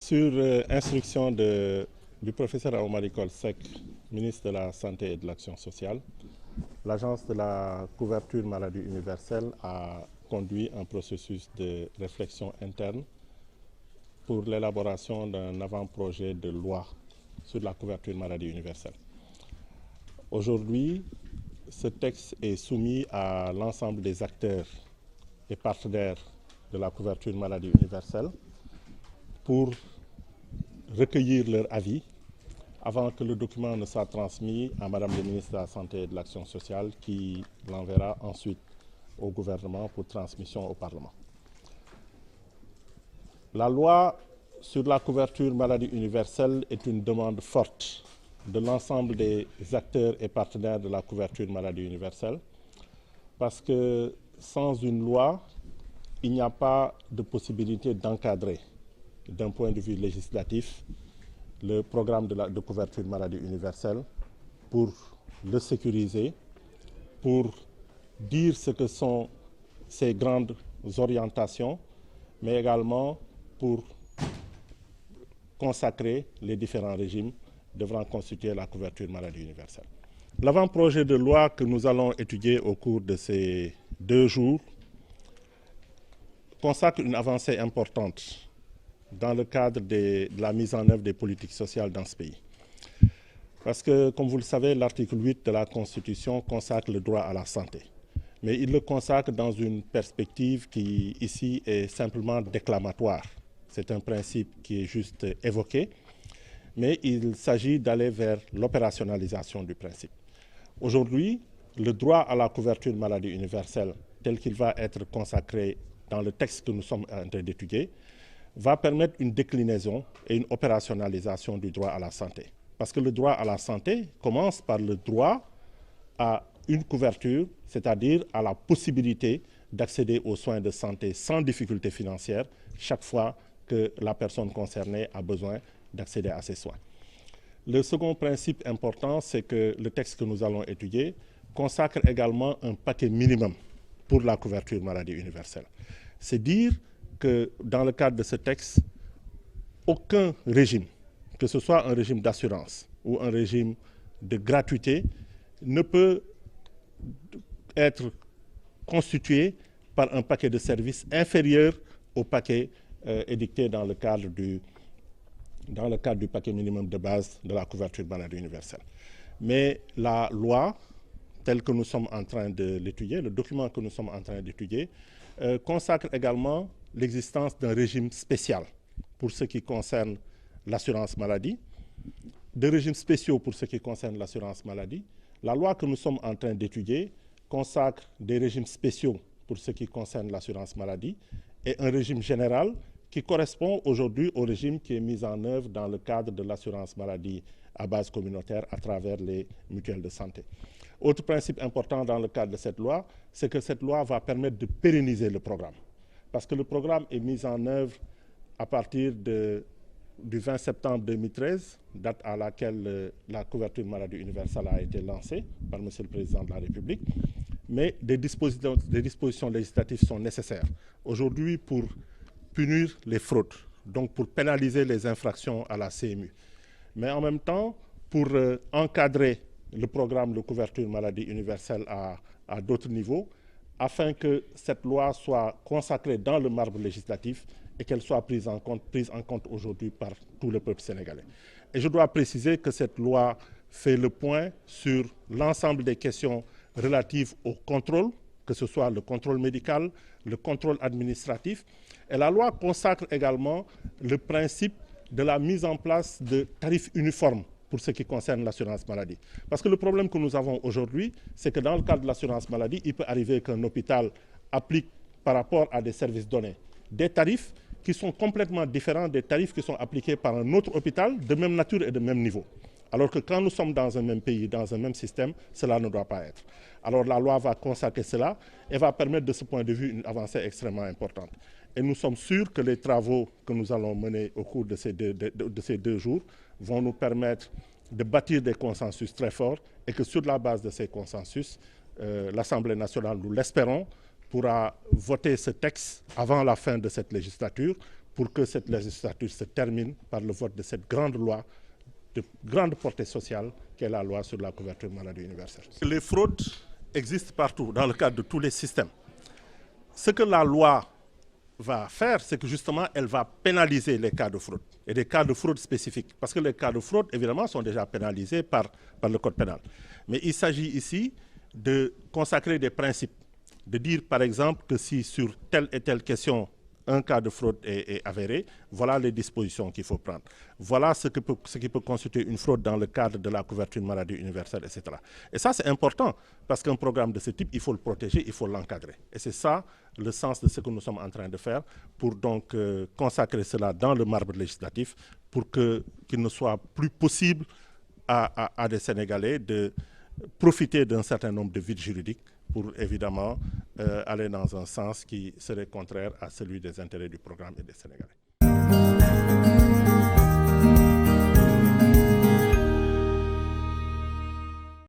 Sur instruction du professeur Oumar Coll Seck, ministre de la Santé et de l'Action sociale, l'Agence de la couverture maladie universelle a conduit un processus de réflexion interne pour l'élaboration d'un avant-projet de loi sur la couverture maladie universelle. Aujourd'hui, ce texte est soumis à l'ensemble des acteurs et partenaires de la couverture maladie universelle pour recueillir leur avis avant que le document ne soit transmis à Madame le ministre de la Santé et de l'Action sociale qui l'enverra ensuite au gouvernement pour transmission au Parlement. La loi sur la couverture maladie universelle est une demande forte de l'ensemble des acteurs et partenaires de la couverture maladie universelle parce que sans une loi, il n'y a pas de possibilité d'encadrer d'un point de vue législatif le programme de couverture maladie universelle pour le sécuriser, pour dire ce que sont ses grandes orientations, mais également pour consacrer les différents régimes devant constituer la couverture maladie universelle. L'avant-projet de loi que nous allons étudier au cours de ces 2 jours consacre une avancée importante dans le cadre de la mise en œuvre des politiques sociales dans ce pays. Parce que, comme vous le savez, l'article 8 de la Constitution consacre le droit à la santé. Mais il le consacre dans une perspective qui, ici, est simplement déclamatoire. C'est un principe qui est juste évoqué, mais il s'agit d'aller vers l'opérationnalisation du principe. Aujourd'hui, le droit à la couverture maladie universelle, tel qu'il va être consacré dans le texte que nous sommes en train d'étudier, va permettre une déclinaison et une opérationnalisation du droit à la santé. Parce que le droit à la santé commence par le droit à une couverture, c'est-à-dire à la possibilité d'accéder aux soins de santé sans difficulté financière chaque fois que la personne concernée a besoin d'accéder à ces soins. Le second principe important, c'est que le texte que nous allons étudier consacre également un paquet minimum pour la couverture maladie universelle. C'est dire que dans le cadre de ce texte, aucun régime, que ce soit un régime d'assurance ou un régime de gratuité, ne peut être constitué par un paquet de services inférieur au paquet édicté dans le cadre du paquet minimum de base de la couverture maladie universelle. Mais la loi, telle que nous sommes en train de l'étudier, le document que nous sommes en train d'étudier, consacre également l'existence d'un régime spécial pour ce qui concerne l'assurance maladie, de régimes spéciaux pour ce qui concerne l'assurance maladie. La loi que nous sommes en train d'étudier consacre des régimes spéciaux pour ce qui concerne l'assurance maladie et un régime général qui correspond aujourd'hui au régime qui est mis en œuvre dans le cadre de l'assurance maladie à base communautaire à travers les mutuelles de santé. Autre principe important dans le cadre de cette loi, c'est que cette loi va permettre de pérenniser le programme. Parce que le programme est mis en œuvre à partir du 20 septembre 2013, date à laquelle la couverture maladie universelle a été lancée par M. le Président de la République. Mais des dispositions législatives sont nécessaires aujourd'hui pour punir les fraudes, donc pour pénaliser les infractions à la CMU. Mais en même temps, pour encadrer le programme de couverture maladie universelle à d'autres niveaux, afin que cette loi soit consacrée dans le marbre législatif et qu'elle soit prise en compte aujourd'hui par tout le peuple sénégalais. Et je dois préciser que cette loi fait le point sur l'ensemble des questions relatives au contrôle, que ce soit le contrôle médical, le contrôle administratif. Et la loi consacre également le principe de la mise en place de tarifs uniformes pour ce qui concerne l'assurance maladie. Parce que le problème que nous avons aujourd'hui, c'est que dans le cadre de l'assurance maladie, il peut arriver qu'un hôpital applique par rapport à des services donnés des tarifs qui sont complètement différents des tarifs qui sont appliqués par un autre hôpital de même nature et de même niveau. Alors que quand nous sommes dans un même pays, dans un même système, cela ne doit pas être. Alors la loi va consacrer cela et va permettre de ce point de vue une avancée extrêmement importante. Et nous sommes sûrs que les travaux que nous allons mener au cours de ces deux jours vont nous permettre de bâtir des consensus très forts et que sur la base de ces consensus, l'Assemblée nationale, nous l'espérons, pourra voter ce texte avant la fin de cette législature pour que cette législature se termine par le vote de cette grande loi de grande portée sociale qu'est la loi sur la couverture maladie universelle. Les fraudes existent partout, dans le cadre de tous les systèmes. Ce que la loi va faire, c'est que justement, elle va pénaliser les cas de fraude et des cas de fraude spécifiques. Parce que les cas de fraude, évidemment, sont déjà pénalisés par le Code pénal. Mais il s'agit ici de consacrer des principes, de dire par exemple que si sur telle et telle question, un cas de fraude est avéré, voilà les dispositions qu'il faut prendre. Voilà ce qui peut constituer une fraude dans le cadre de la couverture maladie universelle, etc. Et ça, c'est important, parce qu'un programme de ce type, il faut le protéger, il faut l'encadrer. Et c'est ça le sens de ce que nous sommes en train de faire, pour donc consacrer cela dans le marbre législatif, pour qu'il ne soit plus possible à des Sénégalais de profiter d'un certain nombre de vides juridiques pour évidemment aller dans un sens qui serait contraire à celui des intérêts du programme et des Sénégalais.